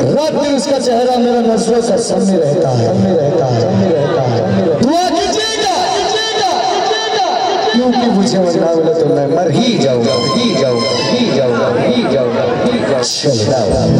रात दिन उसका चेहरा मेरा नजरों का सामने रहता है, सामने रहता है, सामने रहता है। दुआ कीजिएगा क्योंकि मुझे वरना मिले तो मैं मर ही जाऊंगा, ही जाऊंगा, ही जाऊंगा, ही जाऊंगा, ही जाऊंगा।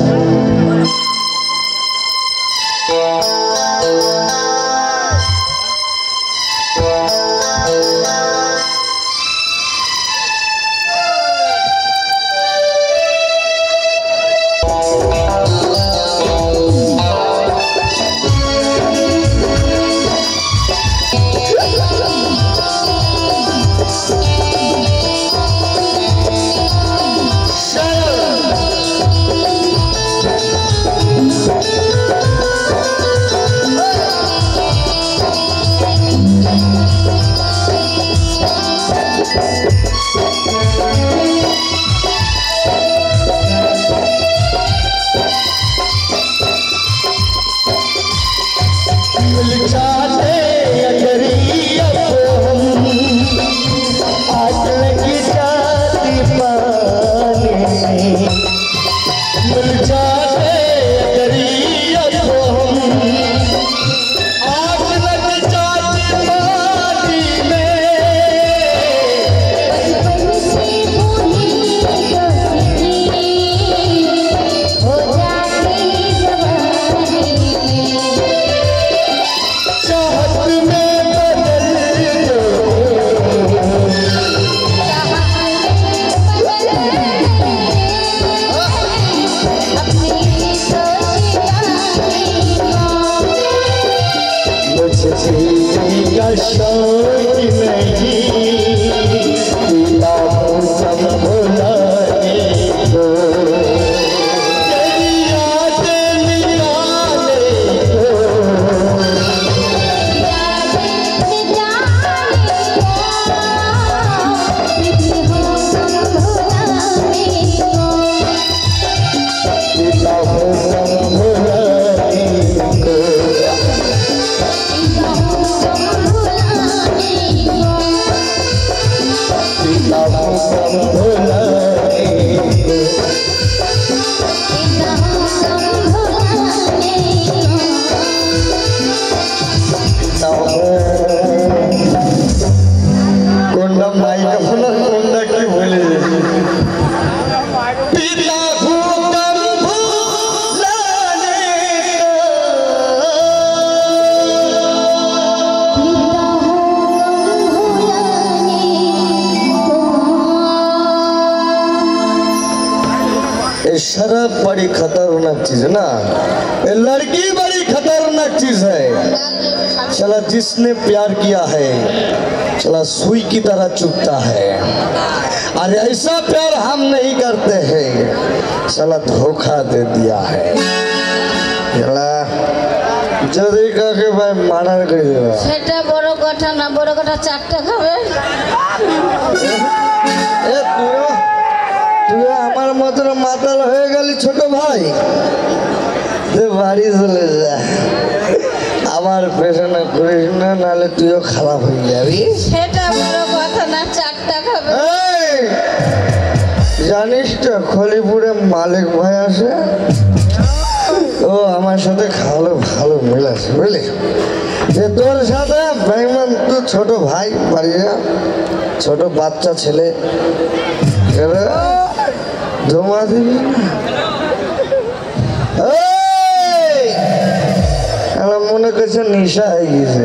शराब बड़ी खतरनाक चीज है ना, ये लड़की बड़ी खतरनाक चीज है। चला जिसने प्यार किया है चला सुई की तरह चुभता है, अरे ऐसा प्यार हम नहीं करते हैं, चला धोखा दे दिया है। चला जल्दी करके भाई माना कर देगा। सेटा बड़ो कथा ना बड़ो कथा चारटा खावे। তুই আমার মতন মাতাল হয়ে গেলি ছোট ভাই, তুই বাড়ি চলে যা, আমার পেছনে করিস না, নাহলে তুইও খারাপ হয়ে যাবি। সেটা বড় কথা না, চারটা খাবে। জানিস তো খলিপুরে মালিক ভাই আছে, ও আমার সাথে ভালো ভালো মিল আছে বুঝলি, যে তোর সাথে বেঈমান তুই ছোট ভাই বাড়ি যা, ছোট বাচ্চা ছেলে জমা দিবি না, মনে করছে নেশা হয়ে গেছে।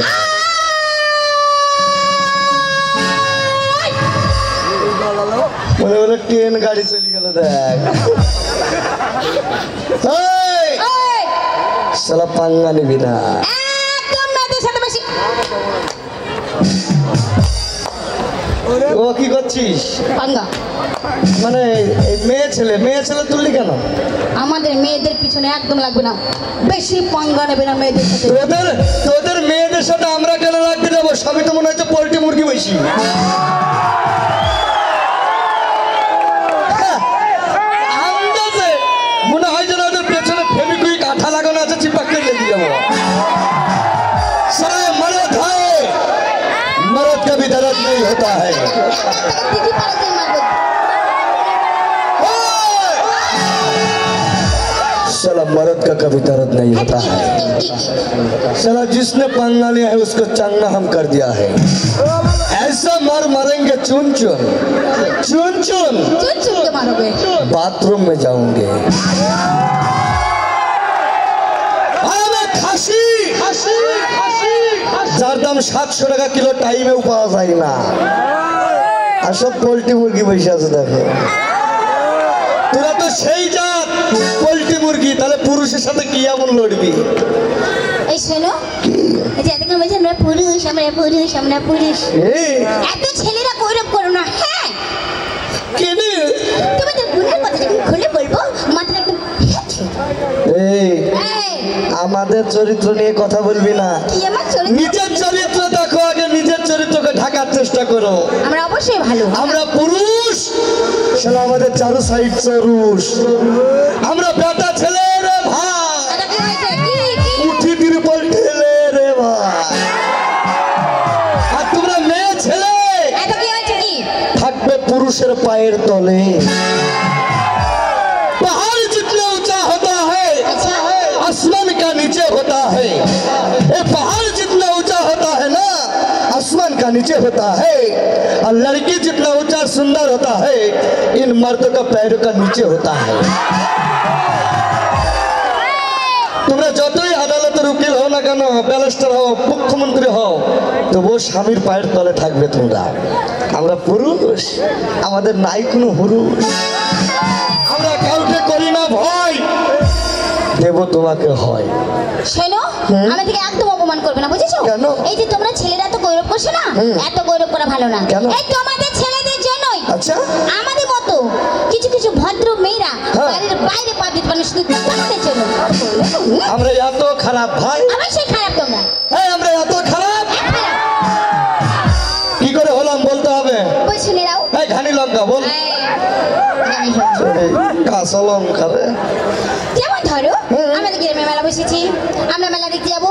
মনে বলে ট্রেন গাড়ি চলে গেল দেখ, সালা পাঙ্গা নিবি না। ও কি করছিস? পাঙ্গা মানে মেয়ে ছেলে তুললি কেন? আমাদের মেয়েদের পিছনে একদম লাগবে না, বেশি পাঙ্গা নেবে না মেয়েদের সাথে। তোদের মেয়েদের সাথে আমরা কেন রাখতে যাবো? সবই তো মনে হচ্ছে পোল্ট্রি মুরগি বেশি। মনে হয় যেন ওদের পেছনে ফেবিকুইক আঠা লাগানো আছে, চিপক করে লেগে যাবো। सारे मर्द है, मर्द का भी दर्द नहीं होता है। साला मर्द का कभी दर्द नहीं होता है। साला जिसने पंगा लिया है उसको चंगा हम कर दिया है। ऐसा मरेंगे चुन चुन चुन चुन चुन चुन के मारोगे। बाथरूम में जाऊंगे। যার দাম 700 টাকা কিলো টাইমেও পাওয়া যায় না। আর সব পোল্ট্রি মুরগি বসে আছে দেখো। তোরা তো সেই জাত পোল্ট্রি মুরগি, তাহলে পুরুষের সাথে কি এমন লড়বি? এই শোনো, এই যে এতক্ষণ বলছি আমরা পুরুষ আমরা পুরুষ। এত ছেলেরা গৌরব করো না। হ্যাঁ কেনে তোমাদের গুণের কথা যখন খুলে বলবো মাত্র একদম এই আমাদের চরিত্র নিয়ে কথা বলবি না। কি আমার চরিত্র? নিজের চরিত্র দেখো আগে, নিজের চরিত্রকে ঢাকার চেষ্টা করো। আমরা অবশ্যই ভালো, আমরা পুরুষ, শালা আমাদের চারু সাইড চরুষ। আমরা বেটা ছেলে রে ভাই, এটা কি হয়েছে? কি উঠি তিরপল ঠেলে রে ভাই। আর তোমরা মেয়ে ছেলে, এটা কি হয়েছে? কি থাকবে পুরুষের পায়ের তলে। पहाड़ जितना ऊंचा होता है आसमान का नीचे होता है। ये पहाड़ जितना ऊंचा होता है ना आसमान का नीचे होता है। और लड़की जितना ऊंचा सुंदर होता है इन मर्दों का पैरों का नीचे होता है। তোমরা যতই আদালতের উকিল হও না কেন, ব্যারিস্টার হও, মুখ্যমন্ত্রী হও, তবুও স্বামীর পায়ের তলে থাকবে তোমরা। আমরা পুরুষ, আমাদের নাই কোনো হুরুষ। আমরা কাউকে করি না ভয়, দেব তোমাকে হয়। শোনো, আমাদেরকে একদম অপমান করবে না, বুঝেছো? কেন? এই যে তোমরা ছেলেরা তো গৌরব করছো না, এত গৌরব করা ভালো না। কেন? এই তোমাদের ছেলেদের জন্যই। আচ্ছা, আমাদের মতো কিছু কিছু ভদ্র মেয়েরা বাড়ির বাইরে পা দিতে পারে শুধু তোমাদের জন্য। আমরা এত খারাপ ভাই? অবশ্যই খারাপ তোমরা। হ্যাঁ, আমরা এত খারাপ কি করে হলাম বলতে হবে। বল শুনে নাও। এই ঘানি লঙ্কা বল। কাঁচা লঙ্কা রে। যেমন ধরো আমাদের গ্রামে মেলা বসেছি, আমরা মেলা দেখতে যাবো,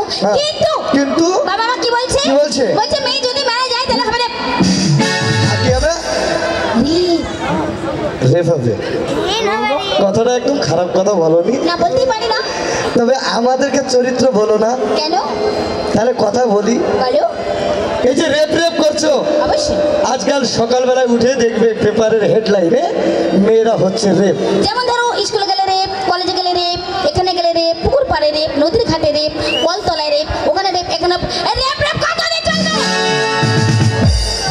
কিন্তু বাবা মা কি বলছে? বলছে মেয়ে যদি মেলা যায় তাহলে হবে কি হবে? রেপ হবে। কথাটা একদম খারাপ কথা বলোনি। না, বলতেই পারি না। তবে আমাদেরকে চরিত্র বলো না কেন? তাহলে কথা বলি। বলো। এই যে রেপ রেপ করছো, অবশ্যই আজকাল সকালবেলায় উঠে দেখবে পেপারের হেডলাইনে মেয়েরা হচ্ছে রেপ। যেমন ধরো স্কুলে গেলে রেপ, কলেজে গেলে রেপ, এখানে গেলে রেপ, পুকুর পাড়ে রেপ, নদীর ঘাটে রেপ, কলতলায় রেপ, ওখানে রেপ, এখানে রেপ। রেপ কতদিন চলবে?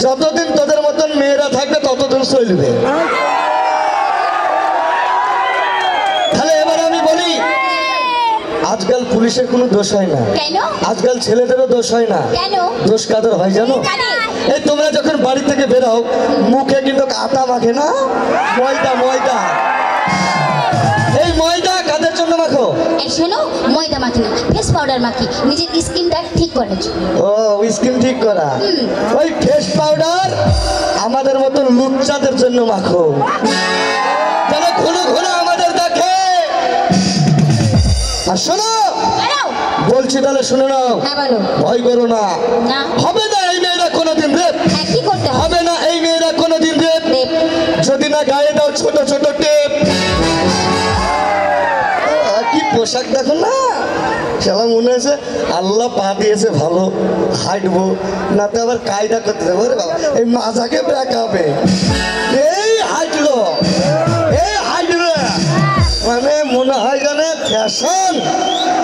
যতদিন তোদের মতন মেয়েরা থাকবে ততদিন চলবে। তাহলে এবার আমি বলি, আজকাল পুলিশের কোনো দোষ হয় না। কেন? আজকাল ছেলেদেরও দোষ হয় না। কেন? দোষ কাদের হয় জানো? এই তোমরা যখন বাড়ি থেকে বেরাও মুখে কিন্তু আটা মাখে না, ময়দা ময়দা। এই ময়দা কাদের জন্য মাখো? এই শোনো, ময়দা মাখি না, ফেস পাউডার মাখি নিজের স্কিনটা ঠিক করার জন্য। ও, স্কিন ঠিক করা। ওই ফেস পাউডার আমাদের মতন লুচ্চাদের জন্য মাখো, যারা ঘন ঘন আমাদের দেখে। আর শোনো, বলছি তাহলে শুনে নাও। হ্যাঁ বলো। ভয় করো না। না হবে না এই মেয়েরা কোনোদিন রেপ। হ্যাঁ, কি করতে হবে না এই মেয়েরা কোনোদিন রেপ, যদি না গায়ে দাও ছোট ছোট টেপ। কি পোশাক দেখো না, সেটা মনে হয়েছে আল্লাহ পা দিয়েছে ভালো, হাঁটবো না তো আবার কায়দা করতে দেবো। এই মাজাকে ব্যাক হবে, এই হাঁটলো, এই হাঁটবে, মানে মনে হয় জানে ফ্যাশন।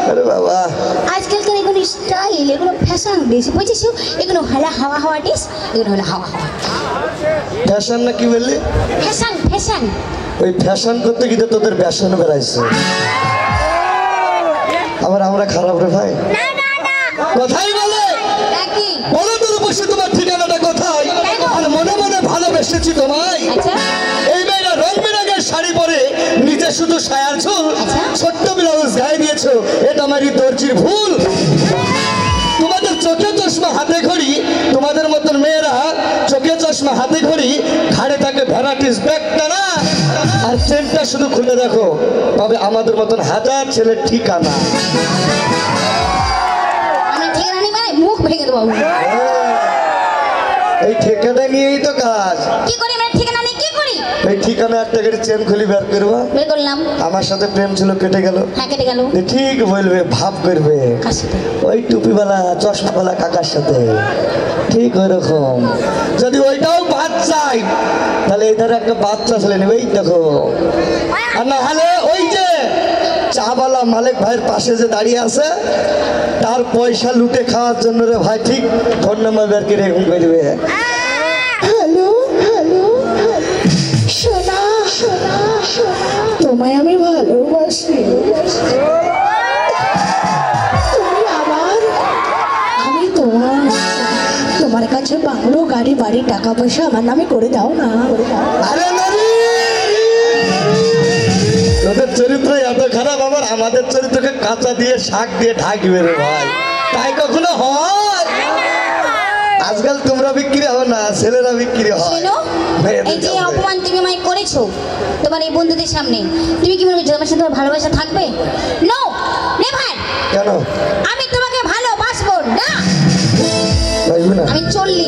আরে বাবা, আজকালকার এগুলো স্টাইল, এগুলো ফ্যাশন ডিস, বুঝেছো? এগুলো হলো হাওয়া হাওয়া ডিস, এগুলো হলো হাওয়া হাওয়া ফ্যাশন না কি বললি? Fashion fashion. ওই ফ্যাশন করতে গিয়ে তোদের ফ্যাশন বেড়াইছে। আবার আমরা খারাপ রে ভাই? কোথায় বলে বলো তোর বসে তোমার ঠিকানাটা কোথায়? আর মনে মনে ভালোবেসেছি তোমায়। এই মেয়েরা রং বেরঙের শাড়ি পরে নিচে শুধু সায়ার ঝুল, ছোট্ট ব্লাউজ গায়ে দিয়েছো, এটা আমারই দর্জির ভুল। তোমাদের চোখে চশমা হাতে ঘড়ি, তোমাদের মতন মেয়েরা চোখে চশমা হাতে ঘড়ি, ঘাড়ে থাকে ভ্যারাইটিস ব্যাগটা না, আর চেনটা শুধু খুলে দেখো, তবে আমাদের মতন হাজার ছেলের ঠিকানা। মুখ ভেঙে দেবো। এই ঠিকানা নিয়েই তো কাজ। কি করি আমরা ঠিকানা নিয়ে? কি করি? এই ঠিকানা একটা করে চেন খুলি বের করবা বের করলাম। আমার সাথে প্রেম ছিল কেটে গেল হ্যাঁ কেটে গেল। ঠিক বলবে ভাব করবে কার সাথে? ওই টুপিওয়ালা চশমাওয়ালা কাকার সাথে ঠিক ওই রকম যদি ওইটাও বাচ্চাই তাহলে এধারে একটা বাচ্চা ছেলে নেবে এই দেখো আর না হলে ওই যে চাওয়ালা মালিক ভাইয়ের পাশে যে দাঁড়িয়ে আছে তার পয়সা লুটে খাওয়ার জন্য রে ভাই ঠিক ফোন নাম্বার বের করে এরকম করবে হ্যালো হ্যালো সোনা সোনা তোমায় আমি ভালোবাসি তুমি আমার আমি তোমার কাছে বাংলো গাড়ি বাড়ি টাকা পয়সা আমার নামে করে দাও না। আরে নারী তোদের চরিত্র এত খারাপ আবার আমাদের চরিত্রকে কাঁচা দিয়ে শাক দিয়ে ঢাকবে রে ভাই তাই কখনো হয় আজকাল তোমরা বিক্রি হবে না ছেলেরা বিক্রি হয় শোনো, এই যে অপমান তুমি আমায় করেছো তোমার এই বন্ধুদের সামনে, তুমি কি মনে করছো আমার সাথে তোমার ভালোবাসা থাকবে? No never. কেন আমি তোমাকে ভালোবাসবো না। বুঝবে না আমি চললি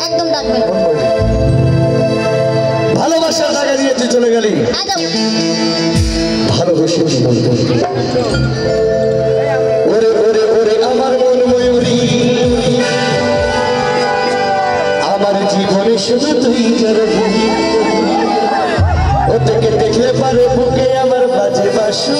একদম ডাকবে না। ভালোবাসার জায়গা দিয়ে তুই চলে গেলি একদম ভালোবেসে ওরে ওরে ওরে আমার মন ময়ূরী আমার জীবনে শুধু তুই জরুরি ও তোকে দেখলে পারে বুকে আমার বাজে বাসু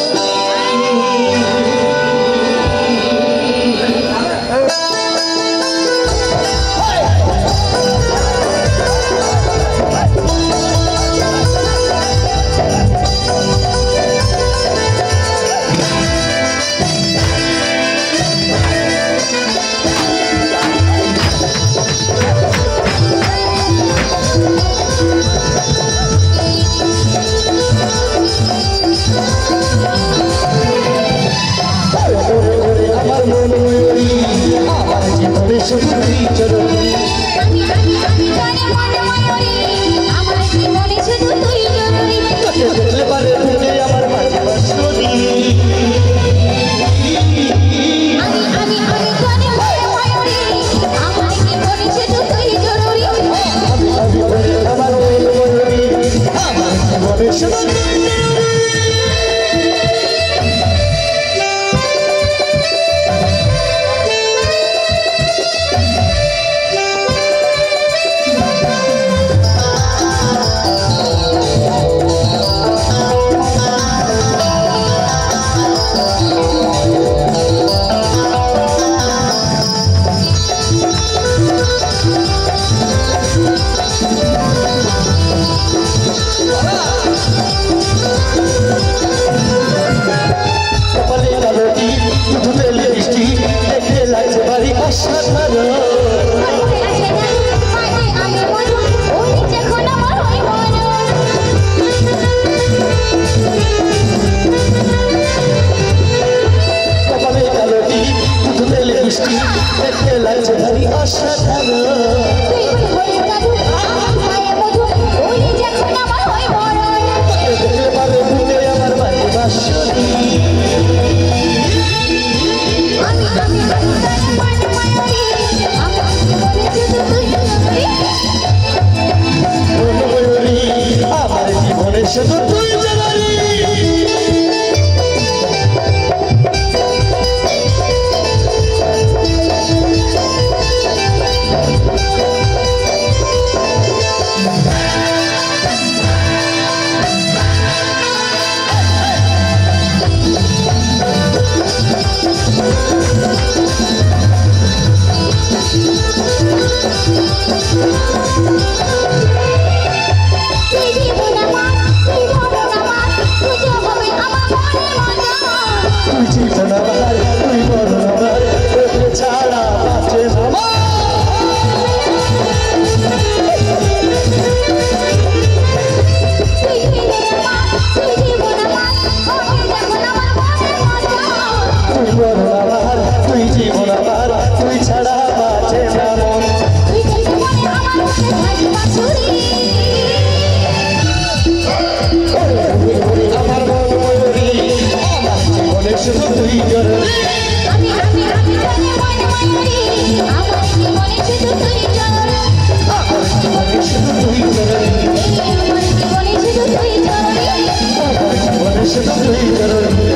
শুধু তুই জরুরি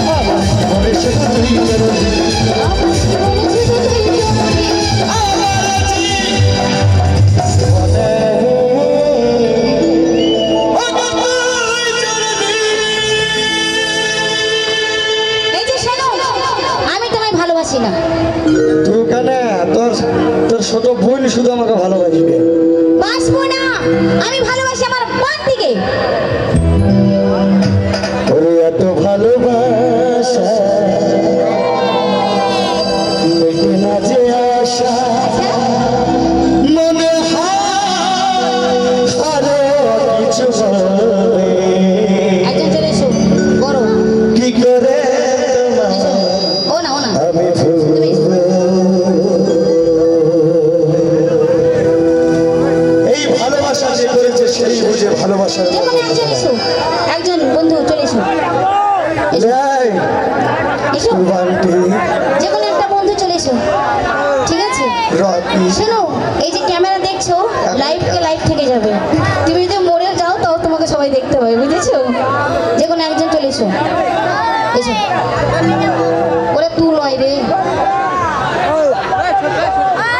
আমার জীবনে শুধু তুই জরুরি ভালোবাসি না তুই কেন তোর তোর ছোট বোন শুধু আমাকে ভালোবাসবে বাসবো না আমি ভালোবাসি আমার বন্ধুকে ওরে এত ভালোবাসা মেটে না যে আশা মনে হয় আরো কিছু হবে একজন চলে এসো বড় কি করে ও না আমি ভুলবো এই ভালোবাসা যে করেছে সেই বুঝে ভালোবাসার যেখানে একজন এসো একজন বন্ধু চলে এসো যাই এসো কুরবানটি যেখানে একটা বন্ধু চলে এসো ঠিক আছে রাতি শোনো এই যে ক্যামেরা দেখছো লাইভকে লাইভ থেকে যাবে তুমি যদি মরে যাও তাও তোমাকে সবাই দেখতে পাবে বুঝেছো যেখানে একজন চলে এসো এসো ওরে তুই লয় রে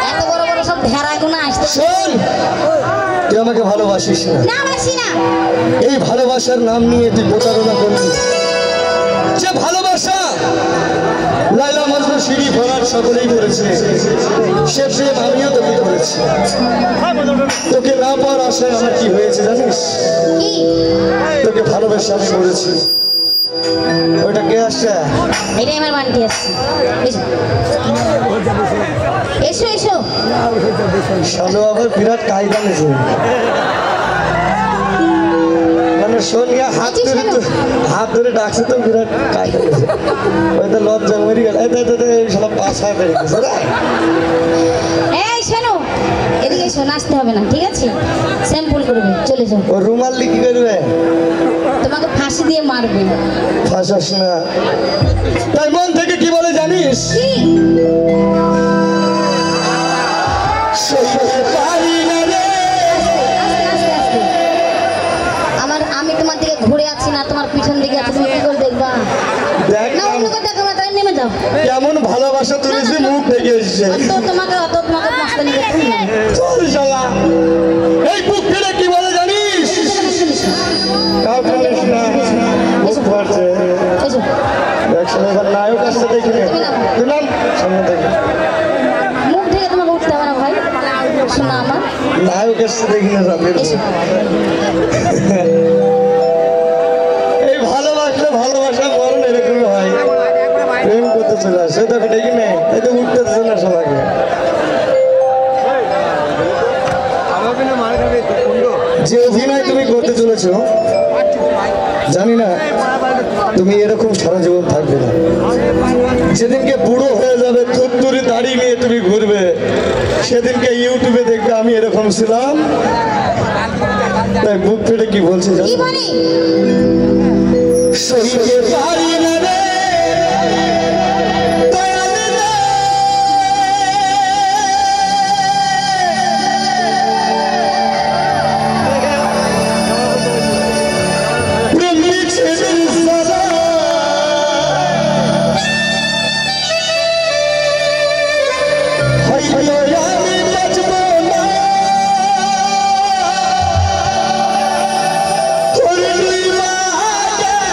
এত বড় বড় সব ধেরাগুলো আসতে শোন তুই আমাকে ভালোবাসিস না না বাসি না এই ভালোবাসার নাম নিয়ে তুই প্রতারণা করবি যে ভালোবাসা লাইলা মজনু সিঁড়ি ভরাট সকলেই করেছে সে প্রেম আমিও তোকে করেছি তোকে না পাওয়ার আশায় আমার কি হয়েছে জানিস কি তোকে ভালোবেসে আমি করেছি ওইটা কে আসছে এটাই আমার বান্টি আসছে এসো এসো এসো শালু আবার বিরাট কায়দা নেছে মানে সোনিয়া হাত ধরে ডাকছে তো বিরাট কায়দা নেছে ওই তো লজ্জা মরি গেল সব পাশায় বেড়ে গেছে এই শোনো এদিকে এসো নাচতে হবে না ঠিক আছে স্যাম্পল করবে চলে যাও ও রুমাল লিখি করবে তোমাকে ফাঁসি দিয়ে মারবে ফাঁসাস না তাই মন থেকে কি বলে জানিস কি সইতে পারি না রে। আস্তে আস্তে আমি তোমার দিকে ঘুরে আছি না তোমার পিছন দিকে আছি তুমি কি করে দেখবা দেখ না অন্য কথা দেখো না তাই নেমে যাও কেমন ভালোবাসা তুলেছি মুখ থেকে এসছে তোমাকে মাস্তানি করতে না চল শালা এই বুক ফেলে কি বলে জানিস কাউ ফেলিস না বুক ফাটছে এসো একসময় এবার নায়ক আসতে দেখি তুই নাম সামনে দেখি মুখ থেকে তোমাকে উঠতে হবে না ভাই শোনা আমার নায়ক আসতে দেখি না রাতের এসো এই ভালোবাসলে ভালোবাসা মরণ এরকম হয় প্রেম করতে চলে আসে তোকে দেখি না এই তো উঠতে দিচ্ছে না সবাইকে যে অভিনয় তুমি করতে চলেছো জানি না তুমি এরকম সারা জীবন থাকবে না যেদিনকে বুড়ো হয়ে যাবে থুতথুরি দাড়ি নিয়ে তুমি ঘুরবে সেদিনকে ইউটিউবে দেখবে আমি এরকম ছিলাম তাই বুক ফেটে কি বলছি কি বলি সইতে পারি না রে দয়াল রে। প্রেম মিছে সারা হয়তো আমি বাঁচব না তোর দুই মা গেল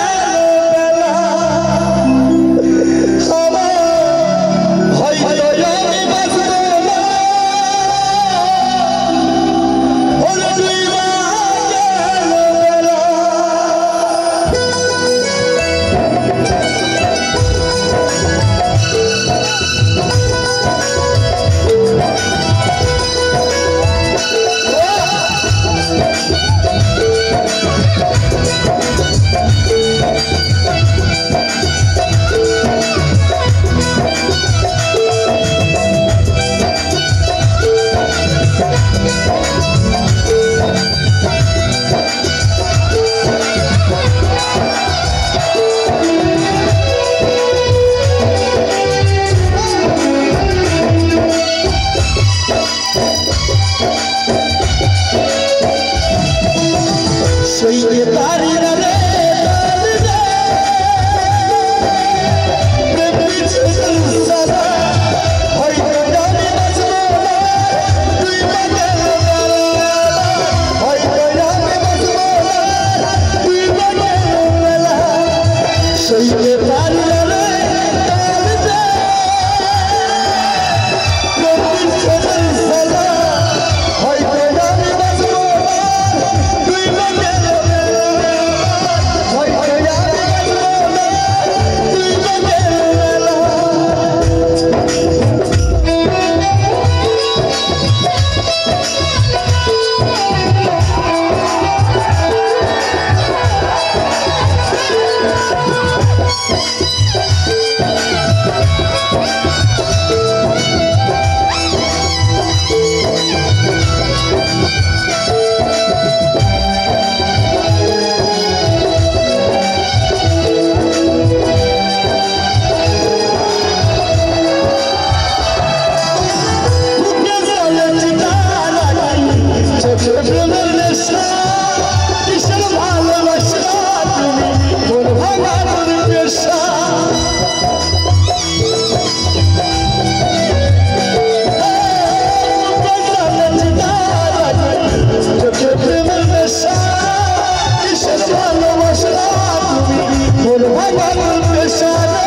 ভাঙানোর পেশারে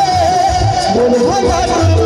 মন ভাঙানোর